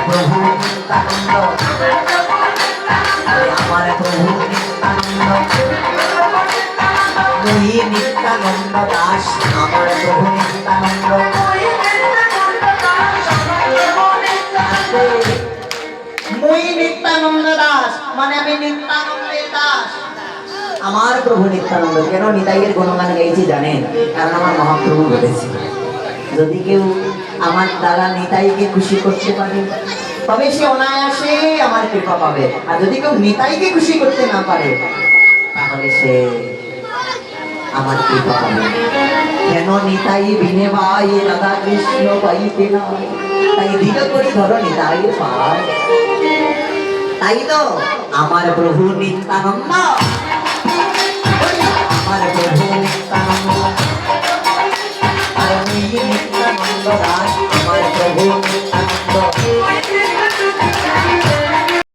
প্রভু নিত্যানন্দ, আমার প্রভু নিত্যানন্দ, মুই নিত্যানন্দ দাস, আমার প্রভু নিত্যানন্দ। মুই নিত্যানন্দ দাস মানে আমি নিত্যানন্দের দাস, আমার প্রভু নিত্যানন্দ। কেন নিতাইয়ের গুণগান গাইছি জানেন? কারণ আমার মহাপ্রভু বলেছে যদি কেউ আমার দ্বারা নিতাইকে খুশি করতে পারে তবে সে অনায়াসে আমার কৃপা পাবে, আর যদি কেউ নিতাইকে খুশি করতে না পারে তাহলে সে আমার কৃপা পাবে। কেন নিতাই বিনে ভাই রাধা কৃষ্ণ পাইতে না, তাই দিল করি ধরো নিতাইয়ের পায়। তাই তো আমার প্রভু নিত্যানন্দ, আমার প্রভু নিত্যানন্দ, আমি নিত্যানন্দ দাস, আমার প্রভু নিত্যানন্দ।